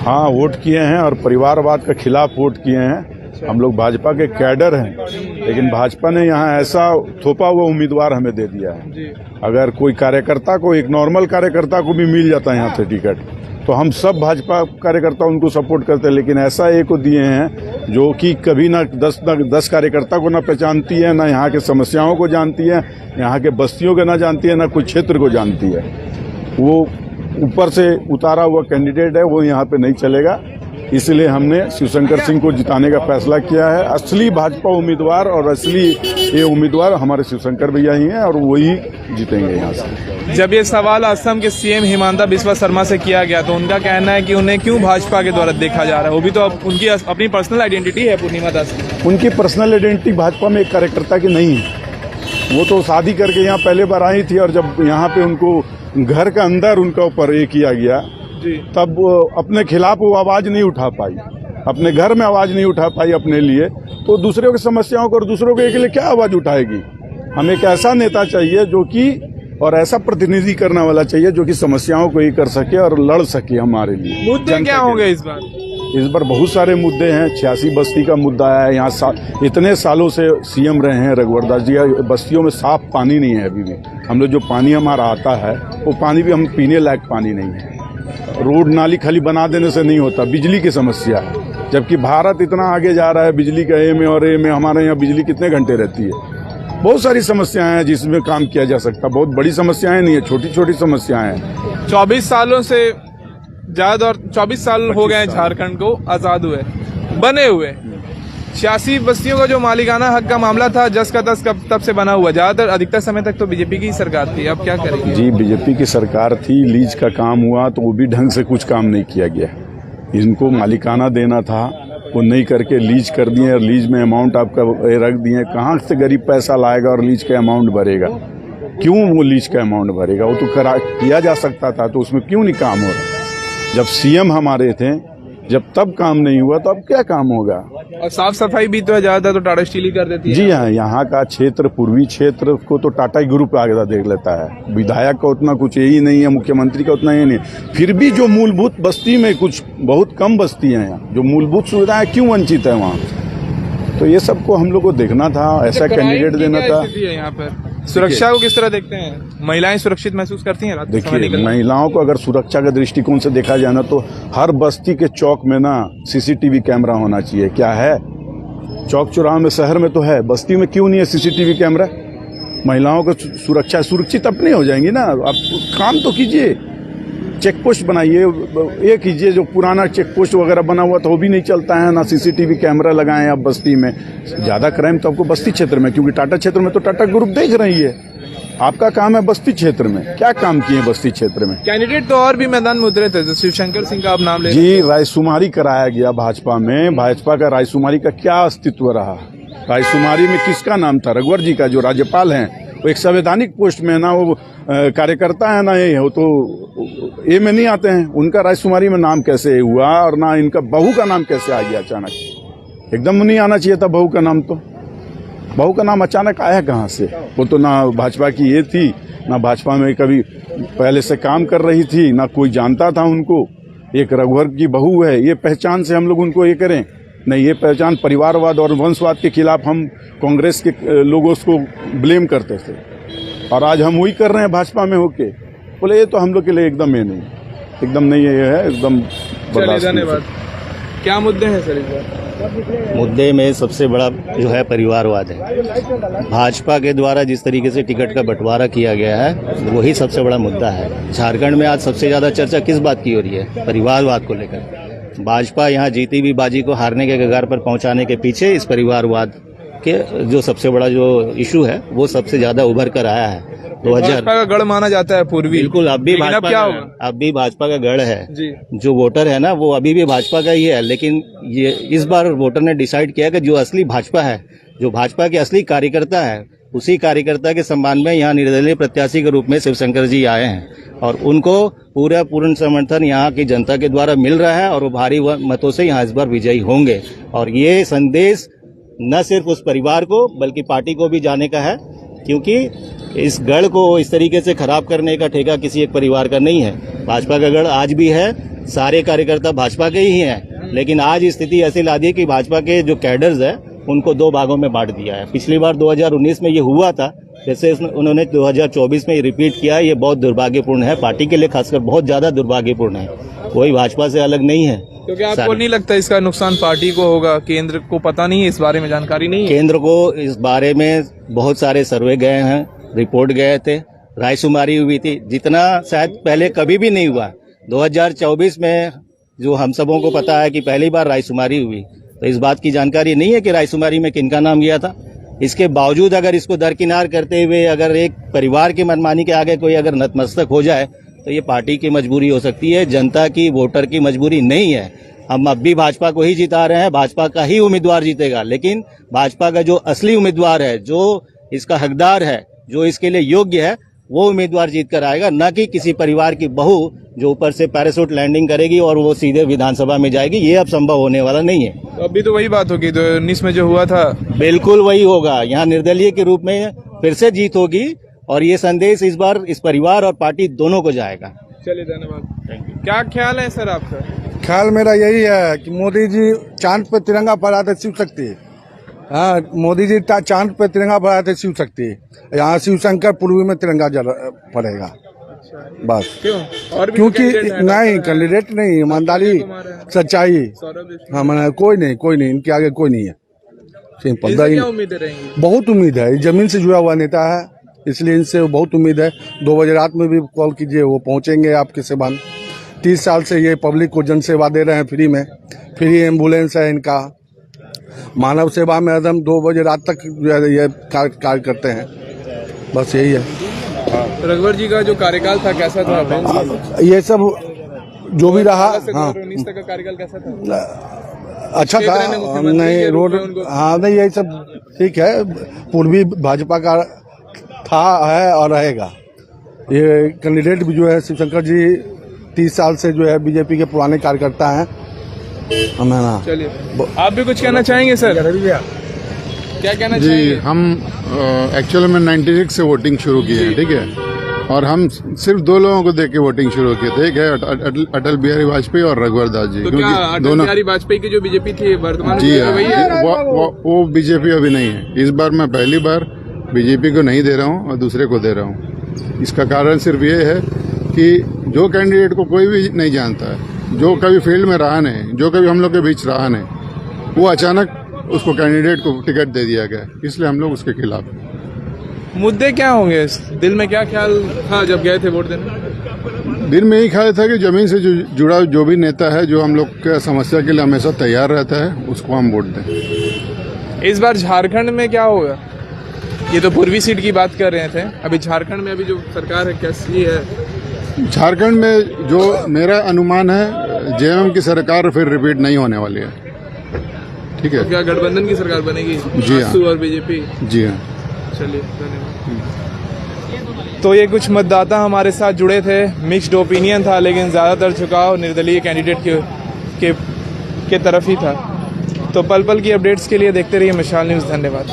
हाँ, वोट किए हैं और परिवारवाद के खिलाफ वोट किए हैं। हम लोग भाजपा के कैडर हैं, लेकिन भाजपा ने यहाँ ऐसा थोपा हुआ उम्मीदवार हमें दे दिया है। अगर कोई कार्यकर्ता को, एक नॉर्मल कार्यकर्ता को भी मिल जाता है यहाँ से टिकट, तो हम सब भाजपा कार्यकर्ता उनको सपोर्ट करते हैं। लेकिन ऐसा एक को दिए हैं जो कि कभी ना 10 कार्यकर्ता को ना पहचानती है, ना यहाँ के समस्याओं को जानती है, यहाँ के बस्तियों को ना जानती है, ना कोई क्षेत्र को जानती है। वो ऊपर से उतारा हुआ कैंडिडेट है, वो यहाँ पे नहीं चलेगा। इसलिए हमने शिवशंकर सिंह को जिताने का फैसला किया है। असली भाजपा उम्मीदवार और असली ये उम्मीदवार हमारे शिवशंकर भैया ही हैं और वही जीतेंगे यहाँ से। जब ये सवाल असम के सीएम हिमंता बिस्वा शर्मा से किया गया तो उनका कहना है कि उन्हें क्यों भाजपा के द्वारा देखा जा रहा है। वो भी तो उनकी अपनी पर्सनल आइडेंटिटी है। पूर्णिमा दास उनकी पर्सनल आइडेंटिटी भाजपा में एक कार्यकर्ता की नहीं है। वो तो शादी करके यहाँ पहले बार आई थी और जब यहाँ पे उनको घर के अंदर उनका ऊपर ये किया गया तब अपने खिलाफ वो आवाज नहीं उठा पाई, अपने घर में आवाज नहीं उठा पाई अपने लिए, तो दूसरों की समस्याओं को और दूसरों के लिए क्या आवाज उठाएगी। हमें एक ऐसा नेता चाहिए जो कि, और ऐसा प्रतिनिधि करने वाला चाहिए जो कि समस्याओं को ही कर सके और लड़ सके हमारे लिए। मुद्दे क्या होंगे इस बार? इस बार बहुत सारे मुद्दे हैं। 86 बस्ती का मुद्दा है। यहाँ इतने सालों से सीएम रहे हैं रघुवर दास जी, बस्तियों में साफ पानी नहीं है अभी भी। हम लोग जो पानी हमारा आता है वो पानी भी हम पीने लायक पानी नहीं है। रोड नाली खाली बना देने से नहीं होता। बिजली की समस्या है, जबकि भारत इतना आगे जा रहा है बिजली का ए में, और ए में हमारे यहाँ बिजली कितने घंटे रहती है। बहुत सारी समस्याएं हैं जिसमें काम किया जा सकता। बहुत बड़ी समस्याएं नहीं है, छोटी छोटी समस्याएं हैं। 24 सालों से ज्यादा और 24 साल हो गए झारखंड को आजाद हुए बने हुए। 86 बस्तियों का जो मालिकाना हक का मामला था जस का तस तब से बना हुआ। ज्यादातर अधिकतर समय तक तो बीजेपी की सरकार थी। अब क्या करेंगे? जी, बीजेपी की सरकार थी। लीज का काम हुआ तो वो भी ढंग से कुछ काम नहीं किया गया। इनको मालिकाना देना था, वो नहीं करके लीज कर दिए और लीज में अमाउंट आपका रख दिए। कहाँ से गरीब पैसा लाएगा और लीज का अमाउंट भरेगा? क्यों वो लीज का अमाउंट भरेगा? वो तो किया जा सकता था, तो उसमें क्यों नहीं काम हो रहा? जब सीएम हमारे थे, जब तब काम नहीं हुआ तो अब क्या काम होगा? और साफ सफाई भी तो ज्यादा तो टाटा स्टील ही कर देती है। जी हाँ, यहाँ का क्षेत्र, पूर्वी क्षेत्र को तो टाटा ग्रुप आगे देख लेता है। विधायक का उतना कुछ यही नहीं है, मुख्यमंत्री का उतना ही नहीं। फिर भी जो मूलभूत बस्ती में कुछ बहुत कम बस्ती है यहाँ, जो मूलभूत सुविधाएं क्यों वंचित है वहाँ, तो ये सबको हम लोग को देखना था। ऐसा कैंडिडेट देना था। यहाँ पर सुरक्षा को किस तरह देखते हैं? महिलाएं सुरक्षित महसूस करती हैं? देखिए, महिलाओं को अगर सुरक्षा के दृष्टिकोण से देखा जाए ना, तो हर बस्ती के चौक में ना सीसीटीवी कैमरा होना चाहिए। क्या है? चौक चौराहे में, शहर में तो है, बस्ती में क्यों नहीं है सीसीटीवी कैमरा? महिलाओं को सुरक्षा सुरक्षित अपनी हो जाएंगी ना। आप काम तो कीजिए, चेक पोस्ट बनाइए, ये कीजिए। जो पुराना चेक पोस्ट वगैरह बना हुआ तो वो भी नहीं चलता है ना। सीसीटीवी कैमरा लगाएं आप बस्ती में। ज्यादा क्राइम तो आपको बस्ती क्षेत्र में, क्योंकि टाटा क्षेत्र में तो टाटा ग्रुप देख रही है। आपका काम है बस्ती क्षेत्र में। क्या काम किए बस्ती क्षेत्र में? कैंडिडेट तो और भी मैदान में उतरे थे, शिवशंकर सिंह का आप नाम ले। जी, रायशुमारी कराया गया भाजपा में। भाजपा का रायशुमारी का क्या अस्तित्व रहा? रायशुमारी में किसका नाम था? रघुवर जी का, जो राज्यपाल हैं। वो एक संवैधानिक पोस्ट में है ना, वो कार्यकर्ता है ना, ये हो तो ए में नहीं आते हैं। उनका रायशुमारी में नाम कैसे हुआ? और ना इनका बहू का नाम कैसे आ गया अचानक? एकदम नहीं आना चाहिए था बहू का नाम। तो बहू का नाम अचानक आया कहाँ से? वो तो ना भाजपा की ये थी, ना भाजपा में कभी पहले से काम कर रही थी, ना कोई जानता था उनको। एक रघुवर की बहू है, ये पहचान से हम लोग उनको ये करें? नहीं, ये पहचान परिवारवाद और वंशवाद के खिलाफ हम कांग्रेस के लोगों को ब्लेम करते थे, और आज हम वही कर रहे हैं भाजपा में होके। बोले ये तो हम लोग के लिए एकदम ये नहीं, एकदम नहीं है, एकदम। धन्यवाद। क्या मुद्दे हैं सर इस बार? मुद्दे में सबसे बड़ा जो है परिवारवाद है। भाजपा के द्वारा जिस तरीके से टिकट का बंटवारा किया गया है वही सबसे बड़ा मुद्दा है। झारखंड में आज सबसे ज्यादा चर्चा किस बात की हो रही है? परिवारवाद को लेकर। भाजपा यहाँ जीती हुई बाजी को हारने के कगार पर पहुंचाने के पीछे इस परिवारवाद के जो सबसे बड़ा जो इशू है वो सबसे ज्यादा उभर कर आया है। 2000 भाजपा का गढ़ माना जाता है पूर्वी। बिल्कुल, अब भी भाजपा का गढ़ है जी। जो वोटर है ना, वो अभी भी भाजपा का ही है। लेकिन ये इस बार वोटर ने डिसाइड किया कि जो असली भाजपा है, जो भाजपा के असली कार्यकर्ता है, उसी कार्यकर्ता के सम्मान में यहाँ निर्दलीय प्रत्याशी के रूप में शिवशंकर जी आए हैं, और उनको पूर्ण समर्थन यहाँ की जनता के द्वारा मिल रहा है, और वो भारी मतों से यहाँ इस बार विजयी होंगे। और ये संदेश न सिर्फ उस परिवार को बल्कि पार्टी को भी जाने का है, क्योंकि इस गढ़ को इस तरीके से खराब करने का ठेका किसी एक परिवार का नहीं है। भाजपा का गढ़ आज भी है, सारे कार्यकर्ता भाजपा के ही हैं, लेकिन आज स्थिति ऐसी ला दी है कि भाजपा के जो कैडर्स है उनको दो भागों में बांट दिया है। पिछली बार 2019 में ये हुआ था, जैसे उन्होंने 2024 में रिपीट किया। ये बहुत दुर्भाग्यपूर्ण है, पार्टी के लिए खासकर बहुत ज्यादा दुर्भाग्यपूर्ण है। कोई भाजपा से अलग नहीं है। तो क्या आपको नहीं लगता इसका नुकसान पार्टी को होगा? केंद्र को पता नहीं है, इस बारे में जानकारी नहीं है? केंद्र को इस बारे में बहुत सारे सर्वे गए हैं, रिपोर्ट गए थे, रायशुमारी हुई थी, जितना शायद पहले कभी भी नहीं हुआ। 2024 में जो हम सबों को पता है कि पहली बार रायशुमारी हुई, तो इस बात की जानकारी नहीं है कि रायशुमारी में किनका नाम गया था। इसके बावजूद अगर इसको दरकिनार करते हुए अगर एक परिवार की मनमानी के आगे कोई अगर नतमस्तक हो जाए तो ये पार्टी की मजबूरी हो सकती है, जनता की, वोटर की मजबूरी नहीं है। हम अब भी भाजपा को ही जिता रहे हैं, भाजपा का ही उम्मीदवार जीतेगा, लेकिन भाजपा का जो असली उम्मीदवार है, जो इसका हकदार है, जो इसके लिए योग्य है, वो उम्मीदवार जीत कर आएगा, न कि किसी परिवार की बहू जो ऊपर से पैराशूट लैंडिंग करेगी और वो सीधे विधानसभा में जाएगी। ये अब संभव होने वाला नहीं है। तो अभी तो वही बात होगी 2019 में जो हुआ था। बिल्कुल वही होगा। यहाँ निर्दलीय के रूप में फिर से जीत होगी और ये संदेश इस बार इस परिवार और पार्टी दोनों को जाएगा। चलिए, धन्यवाद। क्या ख्याल है सर आपका? ख्याल मेरा यही है कि मोदी जी चांद पर तिरंगा फहराते शिव शक्ति। हाँ, मोदी जी चांद पर तिरंगा फहराते शिव शक्ति। यहाँ शिव शंकर पूर्वी में तिरंगा फहरेगा बस। क्यों? और भी क्योंकि कैंडिडेट हैं? नहीं, कैंडिडेट नहीं, ईमानदारी, सच्चाई। हाँ, मैंने कोई नहीं, इनके आगे कोई नहीं है। सिंपल। इनसे क्या उम्मीदें रहेंगी? बहुत उम्मीद है, जमीन से जुड़ा हुआ नेता है, इसलिए इनसे बहुत उम्मीद है। 2 बजे रात में भी कॉल कीजिए, वो पहुंचेंगे आपके सेवा में। 30 साल से ये पब्लिक को जन सेवा दे रहे हैं फ्री में। फ्री एम्बुलेंस है इनका, मानव सेवा में एकदम 2 बजे रात तक जो है ये कार्य करते हैं। बस यही है। रघुवर जी का जो कार्यकाल था कैसा था? ये सब जो भी रहा, हाँ, 2019 तक का कार्यकाल कैसा था? अच्छा था। नहीं, रोड, हाँ, नहीं, यही सब ठीक है। पूर्वी भाजपा का था, है और रहेगा। ये कैंडिडेट भी जो है शिवशंकर जी 30 साल से जो है बीजेपी के पुराने कार्यकर्ता हैं। चलिए, आप भी कुछ कहना चाहेंगे सर? क्या कहना जी, चाहेंगे? हम एक्चुअल में 96 से वोटिंग शुरू की है, ठीक है। और हम सिर्फ 2 लोगों को देख के वोटिंग शुरू किए थे। एक है अटल बिहारी वाजपेयी और रघुवर दास जी। तो क्या अटल बिहारी वाजपेयी की जो बीजेपी थी वर्तमान जी में हाँ, वही है? वो बीजेपी अभी नहीं है। इस बार मैं पहली बार बीजेपी को नहीं दे रहा हूँ और दूसरे को दे रहा हूँ। इसका कारण सिर्फ ये है कि जो कैंडिडेट को कोई भी नहीं जानता है, जो कभी फील्ड में रहा नहीं, जो कभी हम लोग के बीच रहा नहीं, वो अचानक उसको कैंडिडेट को टिकट दे दिया गया, इसलिए हम लोग उसके खिलाफ हैं। मुद्दे क्या होंगे? दिल में क्या ख्याल था जब गए थे वोट देने? दिल में यही ख्याल था कि जमीन से जुड़ा जो भी नेता है, जो हम लोग के समस्या के लिए हमेशा तैयार रहता है, उसको हम वोट दें। इस बार झारखंड में क्या होगा? ये तो पूर्वी सीट की बात कर रहे थे, अभी झारखंड में अभी जो सरकार है कैसी है? झारखंड में जो मेरा अनुमान है, जेएमएम की सरकार फिर रिपीट नहीं होने वाली है, ठीक है। तो क्या गठबंधन की सरकार बनेगी? जी हाँ। आसू और बीजेपी? जी हाँ। चलिए, धन्यवाद। तो ये कुछ मतदाता हमारे साथ जुड़े थे, मिक्स्ड ओपिनियन था, लेकिन ज़्यादातर झुकाव निर्दलीय कैंडिडेट के तरफ ही था। तो पल पल की अपडेट्स के लिए देखते रहिए मशाल न्यूज़। धन्यवाद।